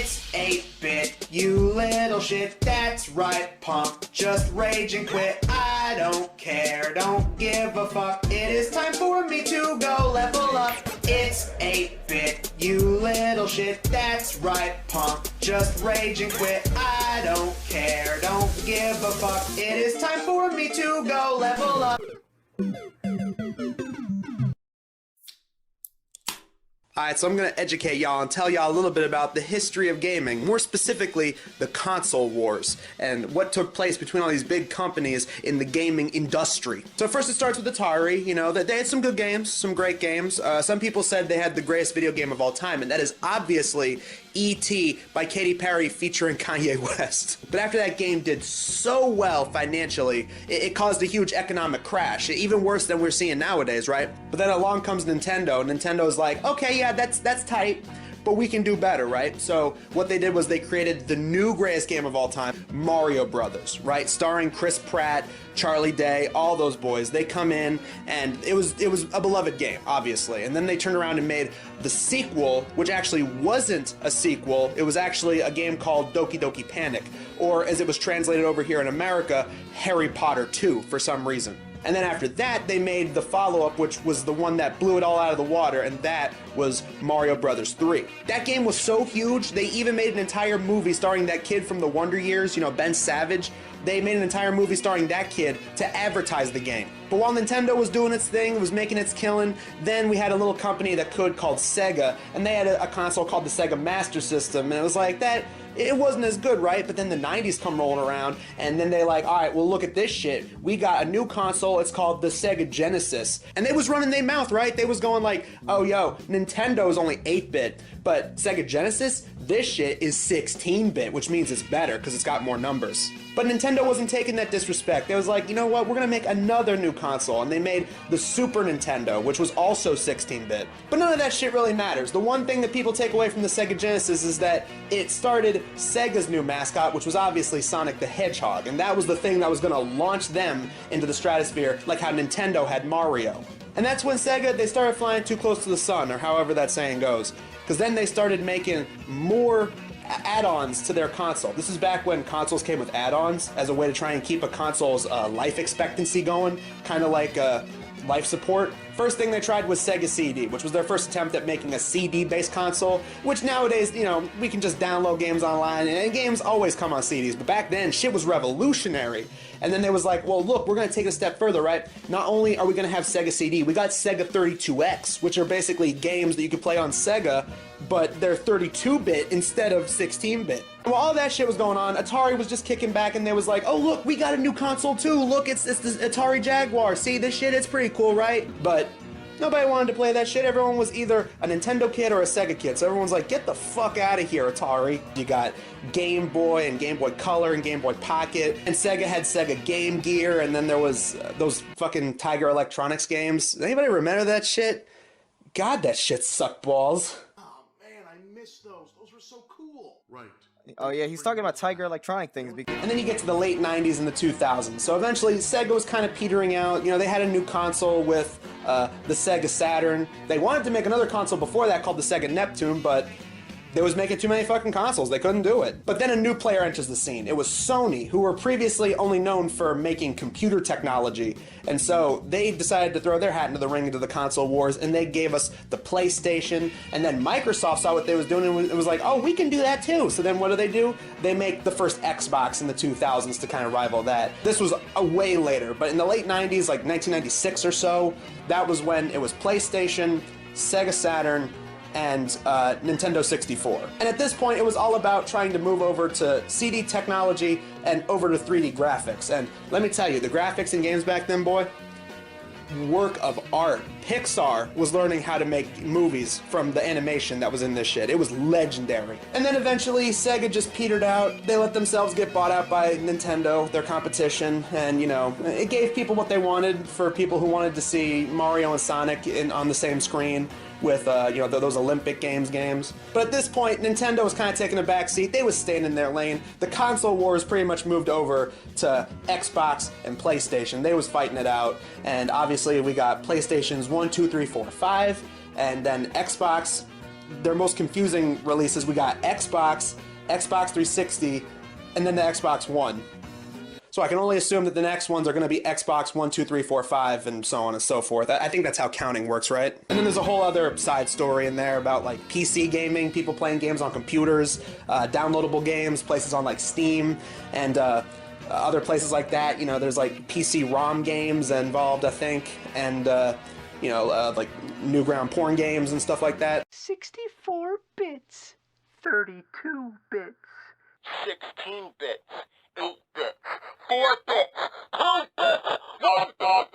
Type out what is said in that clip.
It's 8-bit, you little shit. That's right, punk. Just rage and quit. I don't care, don't give a fuck. It is time for me to go level up. It's 8-bit, you little shit. That's right, punk. Just rage and quit. I don't care, don't give a fuck. It is time for me to go level up. Alright, so I'm going to educate y'all and tell y'all a little bit about the history of gaming, more specifically the console wars, and what took place between all these big companies in the gaming industry. So first it starts with Atari. You know, they had some good games, some great games. Some people said they had the greatest video game of all time, and that is obviously E.T. by Katy Perry featuring Kanye West. But after that game did so well financially, it caused a huge economic crash, even worse than we're seeing nowadays, right? But then along comes Nintendo, and Nintendo's like, okay, yeah, that's tight, but we can do better, right? So what they did was they created the new greatest game of all time, Mario Brothers, right? Starring Chris Pratt, Charlie Day, all those boys. They come in, and it was a beloved game, obviously. And then they turned around and made the sequel, which actually wasn't a sequel. It was actually a game called Doki Doki Panic, or as it was translated over here in America, Harry Potter 2 for some reason. And then after that, they made the follow-up, which was the one that blew it all out of the water, and that was Mario Brothers 3. That game was so huge, they even made an entire movie starring that kid from the Wonder Years, you know, Ben Savage. They made an entire movie starring that kid to advertise the game. But while Nintendo was doing its thing, was making its killing, then we had a little company that called Sega, and they had a console called the Sega Master System, and it was like that. It wasn't as good, right? But then the 90s come rolling around, and then they're like, alright, well look at this shit. We got a new console, it's called the Sega Genesis. And they was running their mouth, right? They was going like, oh yo, Nintendo's only 8-bit, but Sega Genesis, this shit is 16-bit, which means it's better, because it's got more numbers. But Nintendo wasn't taking that disrespect. They was like, you know what, we're gonna make another new console, and they made the Super Nintendo, which was also 16-bit. But none of that shit really matters. The one thing that people take away from the Sega Genesis is that it started Sega's new mascot, which was obviously Sonic the Hedgehog, and that was the thing that was gonna launch them into the stratosphere, like how Nintendo had Mario. And that's when Sega, they started flying too close to the sun, or however that saying goes, because then they started making more add-ons to their console. This is back when consoles came with add-ons as a way to try and keep a console's life expectancy going, kind of like life support. First thing they tried was Sega CD, which was their first attempt at making a CD-based console, which nowadays, you know, we can just download games online, and games always come on CDs, but back then, shit was revolutionary. And then they was like, well, look, we're going to take it a step further, right? Not only are we going to have Sega CD, we got Sega 32X, which are basically games that you can play on Sega, but they're 32-bit instead of 16-bit. While all that shit was going on, Atari was just kicking back, and they was like, oh, look, we got a new console, too. Look, it's this Atari Jaguar. See this shit? It's pretty cool, right? But nobody wanted to play that shit. Everyone was either a Nintendo kid or a Sega kid. So everyone's like, get the fuck out of here, Atari. You got Game Boy and Game Boy Color and Game Boy Pocket. And Sega had Sega Game Gear. And then there was those fucking Tiger Electronics games. Anybody remember that shit? God, that shit sucked balls. Oh, man, I missed those. Those were so cool. Right. Oh yeah, he's talking about Tiger Electronic things. And then you get to the late 90s and the 2000s. So eventually Sega was kind of petering out. You know, they had a new console with the Sega Saturn. They wanted to make another console before that called the Sega Neptune, but they was making too many fucking consoles. They couldn't do it. But then a new player enters the scene. It was Sony, who were previously only known for making computer technology. And so they decided to throw their hat into the ring into the console wars, and they gave us the PlayStation. And then Microsoft saw what they was doing and it was like, oh, we can do that too. So then what do? They make the first Xbox in the 2000s to kind of rival that. This was a way later, but in the late 90s, like 1996 or so, that was when it was PlayStation, Sega Saturn, and Nintendo 64. And at this point, it was all about trying to move over to CD technology and over to 3D graphics. And let me tell you, the graphics in games back then, boy, work of art. Pixar was learning how to make movies from the animation that was in this shit. It was legendary. And then eventually, Sega just petered out. They let themselves get bought out by Nintendo, their competition, and, you know, it gave people what they wanted for people who wanted to see Mario and Sonic on the same screen with, you know, those Olympic games. But at this point, Nintendo was kind of taking a back seat. They was staying in their lane. The console wars pretty much moved over to Xbox and PlayStation. They was fighting it out. And obviously, we got PlayStations 1, 2, 3, 4, 5, and then Xbox their most confusing releases, we got Xbox, Xbox 360, and then the Xbox One. So I can only assume that the next ones are going to be Xbox 1, 2, 3, 4, 5, and so on and so forth. I think that's how counting works, right? And then there's a whole other side story in there about like PC gaming, people playing games on computers, downloadable games, places on like Steam, and other places like that. You know, there's like PC ROM games involved, I think, and like Newground porn games and stuff like that. 64 bits, 32 bits, 16 bits, 8 bits, 4 bits, 2 bits, 1 bit.